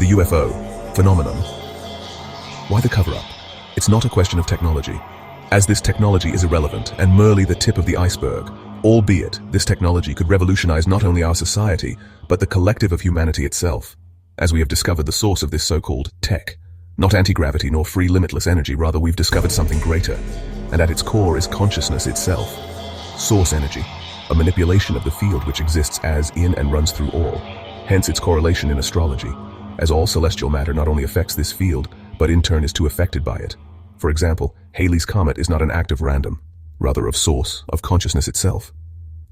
The UFO Phenomenon. Why the cover-up? It's not a question of technology, as this technology is irrelevant and merely the tip of the iceberg, albeit this technology could revolutionize not only our society, but the collective of humanity itself, as we have discovered the source of this so-called tech. Not anti-gravity nor free limitless energy, rather we've discovered something greater, and at its core is consciousness itself. Source energy, a manipulation of the field which exists as in and runs through all, hence its correlation in astrology, as all celestial matter not only affects this field, but in turn is too affected by it. For example, Halley's Comet is not an act of random, rather of source, of consciousness itself.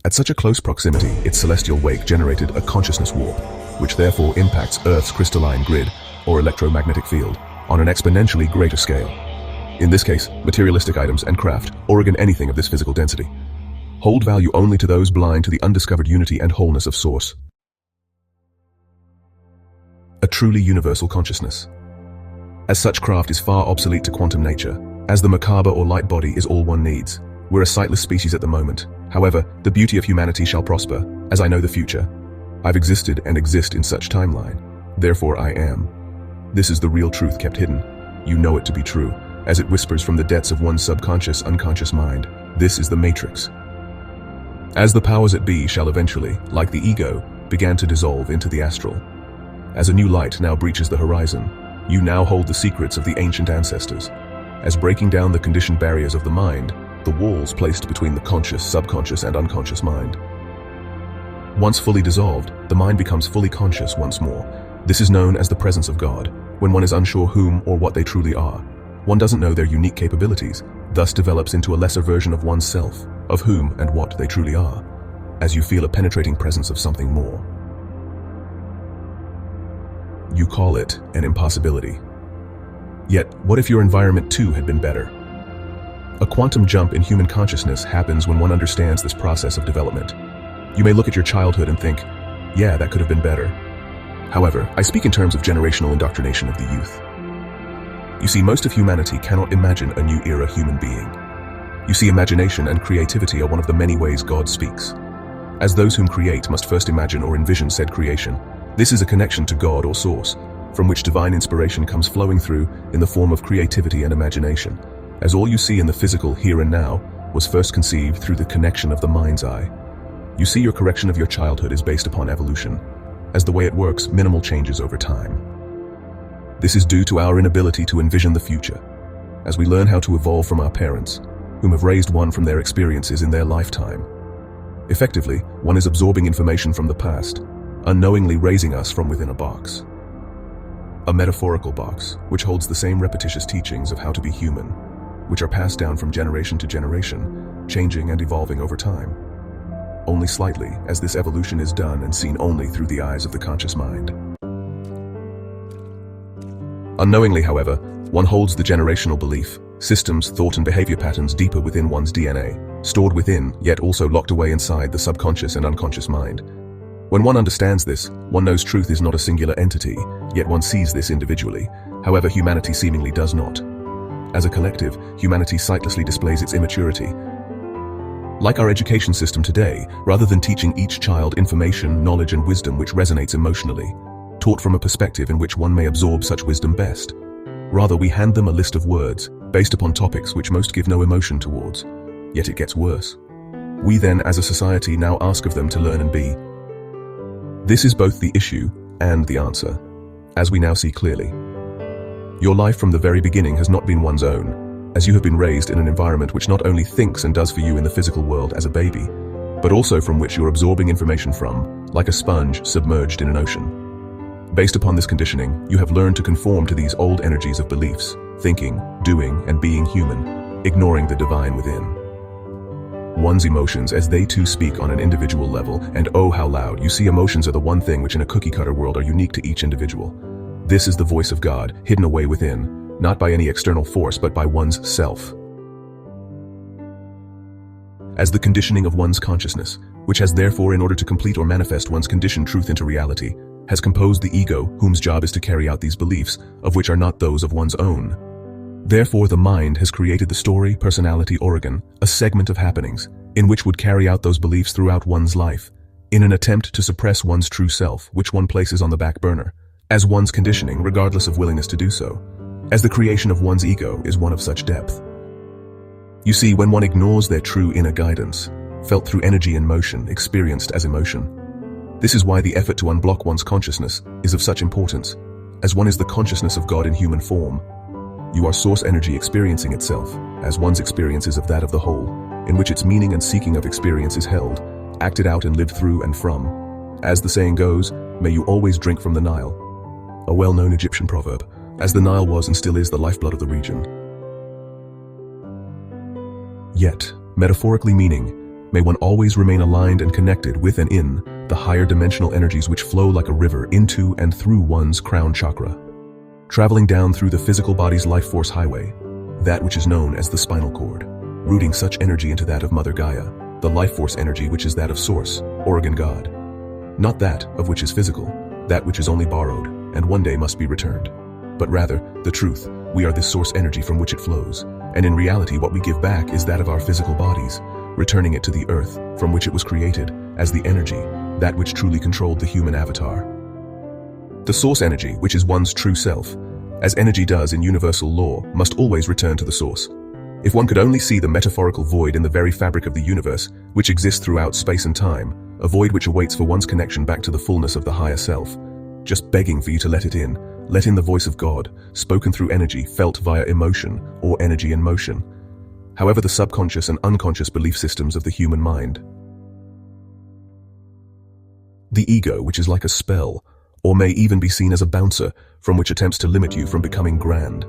At such a close proximity, its celestial wake generated a consciousness warp, which therefore impacts Earth's crystalline grid, or electromagnetic field, on an exponentially greater scale. In this case, materialistic items and craft, or again anything of this physical density, hold value only to those blind to the undiscovered unity and wholeness of Source. A truly universal consciousness. As such, craft is far obsolete to quantum nature, as the macabre or light body is all one needs. We're a sightless species at the moment. However, the beauty of humanity shall prosper, as I know the future. I've existed and exist in such timeline. Therefore I am. This is the real truth kept hidden. You know it to be true, as it whispers from the depths of one's subconscious, unconscious mind. This is the matrix. As the powers that be shall eventually, like the ego, began to dissolve into the astral. As a new light now breaches the horizon, you now hold the secrets of the ancient ancestors. As breaking down the conditioned barriers of the mind, the walls placed between the conscious, subconscious, and unconscious mind. Once fully dissolved, the mind becomes fully conscious once more. This is known as the presence of God, when one is unsure whom or what they truly are. One doesn't know their unique capabilities, thus develops into a lesser version of oneself, of whom and what they truly are, as you feel a penetrating presence of something more. You call it an impossibility. Yet, what if your environment too had been better? A quantum jump in human consciousness happens when one understands this process of development. You may look at your childhood and think, yeah, that could have been better. However, I speak in terms of generational indoctrination of the youth. You see, most of humanity cannot imagine a new era human being. You see, imagination and creativity are one of the many ways God speaks. As those whom create must first imagine or envision said creation, this is a connection to God or Source, from which divine inspiration comes flowing through in the form of creativity and imagination, as all you see in the physical here and now was first conceived through the connection of the mind's eye. You see, your correction of your childhood is based upon evolution. As the way it works, minimal changes over time. This is due to our inability to envision the future, as we learn how to evolve from our parents, whom have raised one from their experiences in their lifetime. Effectively, one is absorbing information from the past, unknowingly raising us from within a box. A metaphorical box, which holds the same repetitious teachings of how to be human, which are passed down from generation to generation, changing and evolving over time. Only slightly, as this evolution is done and seen only through the eyes of the conscious mind. Unknowingly, however, one holds the generational belief, systems, thought and behavior patterns deeper within one's DNA, stored within, yet also locked away inside the subconscious and unconscious mind. When one understands this, one knows truth is not a singular entity, yet one sees this individually. However, humanity seemingly does not. As a collective, humanity sightlessly displays its immaturity. Like our education system today, rather than teaching each child information, knowledge and wisdom which resonates emotionally, taught from a perspective in which one may absorb such wisdom best, rather we hand them a list of words based upon topics which most give no emotion towards. Yet it gets worse. We then, as a society, now ask of them to learn and be. This is both the issue and the answer, as we now see clearly. Your life from the very beginning has not been one's own, as you have been raised in an environment which not only thinks and does for you in the physical world as a baby, but also from which you're absorbing information from, like a sponge submerged in an ocean. Based upon this conditioning, you have learned to conform to these old energies of beliefs, thinking, doing, and being human, ignoring the divine within. One's emotions as they too speak on an individual level, and oh how loud. You see, emotions are the one thing which in a cookie-cutter world are unique to each individual. This is the voice of God, hidden away within, not by any external force but by one's self. As the conditioning of one's consciousness, which has therefore, in order to complete or manifest one's conditioned truth into reality, has composed the ego, whose job is to carry out these beliefs, of which are not those of one's own. Therefore, the mind has created the story, personality, organ, a segment of happenings, in which would carry out those beliefs throughout one's life, in an attempt to suppress one's true self, which one places on the back burner, as one's conditioning regardless of willingness to do so, as the creation of one's ego is one of such depth. You see, when one ignores their true inner guidance, felt through energy and motion, experienced as emotion, this is why the effort to unblock one's consciousness is of such importance, as one is the consciousness of God in human form. You are source energy experiencing itself, as one's experience is of that of the whole, in which its meaning and seeking of experience is held, acted out and lived through and from. As the saying goes, may you always drink from the Nile, a well-known Egyptian proverb, as the Nile was and still is the lifeblood of the region. Yet, metaphorically meaning, may one always remain aligned and connected with and in the higher dimensional energies which flow like a river into and through one's crown chakra, traveling down through the physical body's life force highway, that which is known as the spinal cord, rooting such energy into that of Mother Gaia, the life force energy which is that of Source, Oregon God. Not that of which is physical, that which is only borrowed, and one day must be returned. But rather, the truth, we are this source energy from which it flows, and in reality what we give back is that of our physical bodies, returning it to the earth from which it was created, as the energy, that which truly controlled the human avatar. The source energy, which is one's true self, as energy does in universal law, must always return to the source. If one could only see the metaphorical void in the very fabric of the universe, which exists throughout space and time, a void which awaits for one's connection back to the fullness of the higher self, just begging for you to let it in, let in the voice of God, spoken through energy, felt via emotion, or energy in motion. However, the subconscious and unconscious belief systems of the human mind. The ego, which is like a spell, or may even be seen as a bouncer from which attempts to limit you from becoming grand,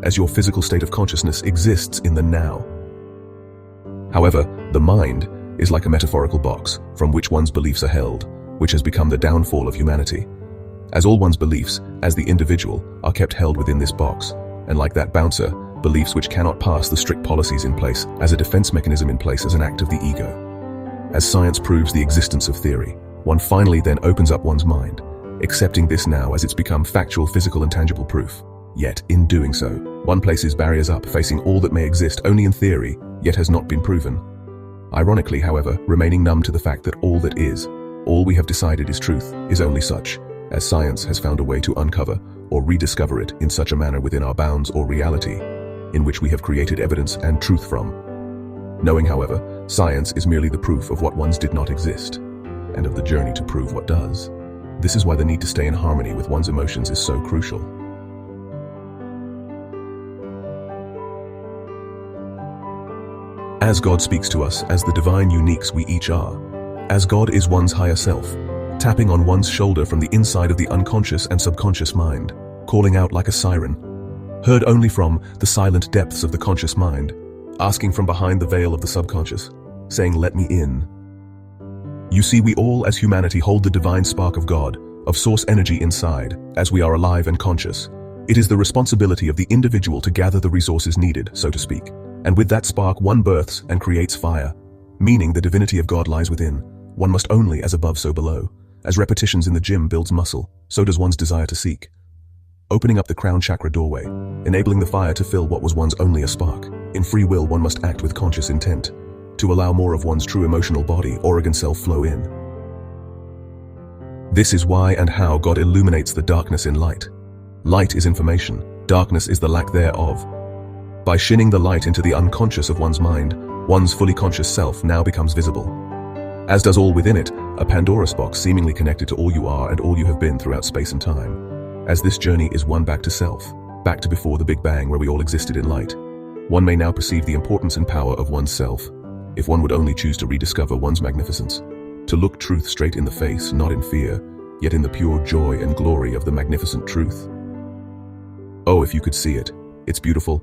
as your physical state of consciousness exists in the now. However, the mind is like a metaphorical box from which one's beliefs are held, which has become the downfall of humanity, as all one's beliefs, as the individual, are kept held within this box, and like that bouncer, beliefs which cannot pass the strict policies in place as a defense mechanism in place as an act of the ego. As science proves the existence of theory, one finally then opens up one's mind, accepting this now as it's become factual, physical and tangible proof. Yet, in doing so, one places barriers up, facing all that may exist only in theory, yet has not been proven. Ironically, however, remaining numb to the fact that all that is, all we have decided is truth, is only such, as science has found a way to uncover or rediscover it in such a manner within our bounds or reality, in which we have created evidence and truth from. Knowing, however, science is merely the proof of what once did not exist, and of the journey to prove what does. This is why the need to stay in harmony with one's emotions is so crucial. As God speaks to us as the divine uniques we each are, as God is one's higher self, tapping on one's shoulder from the inside of the unconscious and subconscious mind, calling out like a siren, heard only from the silent depths of the conscious mind, asking from behind the veil of the subconscious, saying, "Let me in." You see, we all as humanity hold the divine spark of God, of source energy inside, as we are alive and conscious. It is the responsibility of the individual to gather the resources needed, so to speak, and with that spark one births and creates fire, meaning the divinity of God lies within. One must only as above so below. As repetitions in the gym builds muscle, so does one's desire to seek. Opening up the crown chakra doorway, enabling the fire to fill what was once only a spark. In free will, one must act with conscious intent, to allow more of one's true emotional body, Oregon self, flow in. This is why and how God illuminates the darkness in light. Light is information, darkness is the lack thereof. By shining the light into the unconscious of one's mind, one's fully conscious self now becomes visible. As does all within it, a Pandora's box seemingly connected to all you are and all you have been throughout space and time. As this journey is one back to self, back to before the Big Bang where we all existed in light, one may now perceive the importance and power of one's self, if one would only choose to rediscover one's magnificence, to look truth straight in the face, not in fear, yet in the pure joy and glory of the magnificent truth. Oh, if you could see it, it's beautiful.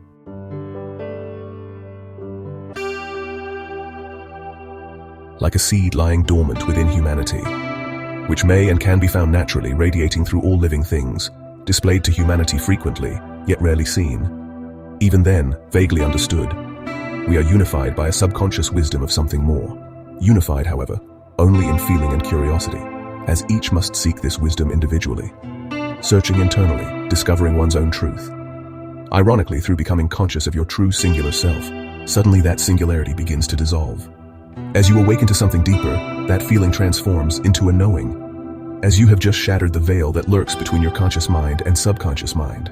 Like a seed lying dormant within humanity, which may and can be found naturally radiating through all living things, displayed to humanity frequently, yet rarely seen. Even then, vaguely understood. We are unified by a subconscious wisdom of something more. Unified, however, only in feeling and curiosity, as each must seek this wisdom individually, searching internally, discovering one's own truth. Ironically, through becoming conscious of your true singular self, suddenly that singularity begins to dissolve. As you awaken to something deeper, that feeling transforms into a knowing. as you have just shattered the veil that lurks between your conscious mind and subconscious mind.